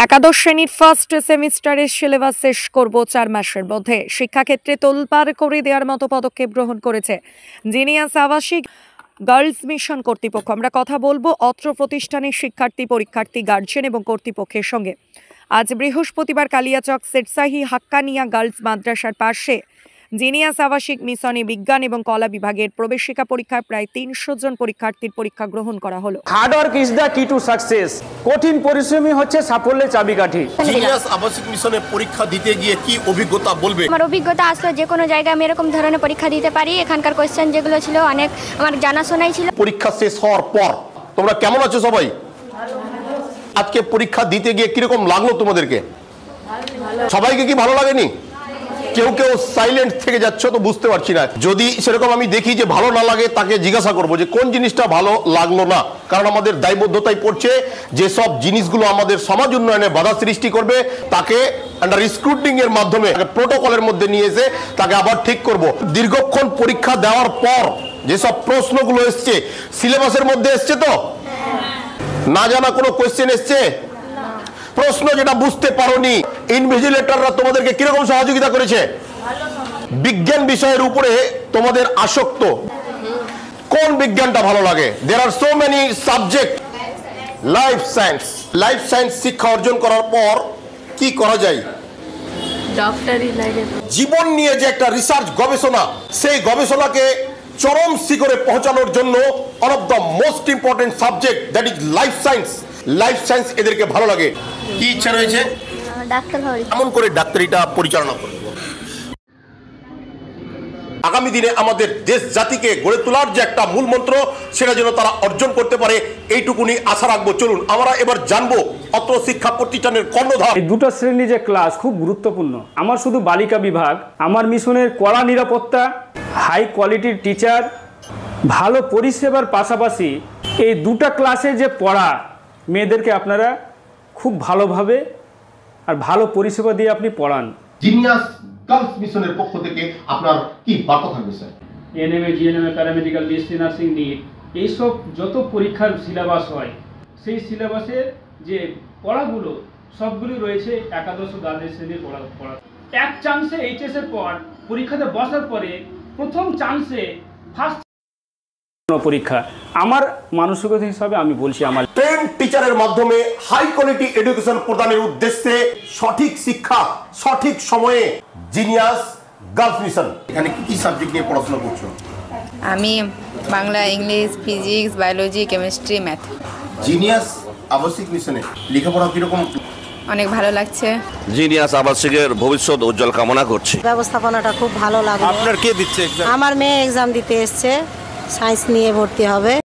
একাদশ শ্রেণীর ফার্স্ট সেমিস্টারের সিলেবাস শেষ করব 4 মাসের মধ্যে। শিক্ষাক্ষেত্রে তোলপাড় করে দেওয়ার মতো পদক্ষেপ গ্রহণ করেছে জিনিয়াস আবাসিক গার্লস মিশন কর্তৃপক্ষ। আমরা কথা বলবো অত্র প্রতিষ্ঠানের শিক্ষার্থী, পরীক্ষার্থী, গার্জিয়ান এবং কর্তৃপক্ষের সঙ্গে। আজ বৃহস্পতিবার কালিয়াচক সেটসাহি হাক্কানিয়া গার্লস মাদ্রাসার পাশে জিনিয়াস আবাসিক মিশনে বিজ্ঞান এবং কলা বিভাগের প্রবেশিকা পরীক্ষায় প্রায় 300 জন পরীক্ষার্থীর পরীক্ষা গ্রহণ করা হলো। হার্ড ওয়ার্ক ইজ দ্য কি টু সাকসেস। কঠিন পরিশ্রমই হচ্ছে সাফল্যের চাবিকাঠি। জিনিয়াস আবাসিক মিশনে পরীক্ষা দিতে গিয়ে কি অভিজ্ঞতা বলবে? আমার অভিজ্ঞতা আসলো যে কোনো জায়গায় আমি এরকম ধরনের পরীক্ষা দিতে পারি। এখানকার কোশ্চেন যেগুলো ছিল অনেক আমার জানাশোনাই ছিল। পরীক্ষা শেষ হওয়ার পর তোমরা কেমন আছো সবাই? আজকে পরীক্ষা দিতে গিয়ে কিরকম লাগলো তোমাদেরকে? সবাইকে কি ভালো লাগেনি? কেউ কেউ সাইলেন্ট থেকে যাচ্ছ তো বুঝতে পারছি না। যদি সেরকম আমি দেখি যে ভালো না লাগে, তাকে জিজ্ঞাসা করবো যে কোন জিনিসটা ভালো লাগলো না। কারণ আমাদের দায়বদ্ধতায় পড়ছে যে সব জিনিসগুলো আমাদের সমাজ উন্নয়নে বাধা সৃষ্টি করবে তাকে আন্ডার স্ক্রুটিনিং এর মাধ্যমে প্রোটোকলের মধ্যে নিয়ে এসে তাকে আবার ঠিক করব। দীর্ঘক্ষণ পরীক্ষা দেওয়ার পর যেসব প্রশ্নগুলো এসছে সিলেবাসের মধ্যে এসছে তো? না জানা কোনো কোয়েশ্চেন এসছে? প্রশ্ন যেটা বুঝতে পারোনি, ইনভিজিলেটররা তোমাদেরকে কিরকম সহযোগিতা করেছে? বিজ্ঞান বিষয়ের উপরে তোমাদের আসক্ত, কোন বিজ্ঞানটা ভালো লাগে? There are so many subject. Life science শিক্ষা অর্জন করার পর কি করা যায়? ডক্টরি লাইনে জীবন নিয়ে যে একটা রিসার্চ গবেষণা, সেই গবেষণাকে চরম শিখরে পৌঁছানোর জন্য one of the most important subject that is life science এদেরকে ভালো লাগে। কি ইচ্ছা রয়েছে? ডাক্তার হওয়ার। এমন করে ডাক্তারিটা পরিচালনা করব। আগামী দিনে আমাদের দেশ জাতিকে গড়ে তোলার যে একটা মূল মন্ত্র, সেটা যেন তারা অর্জন করতে পারে, এইটুকুনি আশা রাখবো। চলুন আমরা এবার জানবো অত্র শিক্ষা প্রতিষ্ঠানের কর্ণধার। এই দুটো শ্রেণী যে ক্লাস খুব গুরুত্বপূর্ণ। আমার শুধু বালিকা বিভাগ, আমার মিশনের কড়া নিরাপত্তা, হাই কোয়ালিটির টিচার, ভালো পরিষেবার পাশাপাশি এই দুটো ক্লাসে যে পড়া, মেয়েদেরকে আপনারা খুব ভালোভাবে আর ভালো পরিষেবা দিয়ে আপনি পড়ান। জিনিয়াস গার্লস মিশনের পক্ষ থেকে আপনার কি বার্তা থাকবে sir? NMA, GNMA, paramedical, BSc nursing, NEET, এইসব যত পরীক্ষার সিলেবাস হয় সেই সিলেবাসের যে পড়াগুলো সবগুলি রয়েছে একাদশ ও দ্বাদশ শ্রেণীর পড়া। এক চান্সে এইচএস এর পর পরীক্ষাতে বসার পরে প্রথম চান্সে ফার্স্ট পরীক্ষা। আমার মানসিকতা হিসাবে আমি বলছি, আমার ট্রেন টিচারের মাধ্যমে হাই কোয়ালিটি এডুকেশন প্রদানের উদ্দেশ্যে সঠিক শিক্ষা সঠিক সময়ে জিনিয়াস গার্লস মিশন। এখানে কি কি সাবজেক্ট নিয়ে পড়াশোনা করছো? আমি Bangla, English, physics, biology, chemistry, math. Genius আবাসিক মিশনে লেখাপড়া কিরকম? অনেক ভালো লাগছে। জিনিয়াস আবাসিকের ভবিষ্যৎ উজ্জ্বল কামনা করছি। ব্যবস্থাপনাটা খুব ভালো লাগলো। আপনার কে দিচ্ছে এক্সাম? আমার মেয়ে এক্সাম দিতে এসছে, সায়েন্স নিয়ে ভর্তি হবে।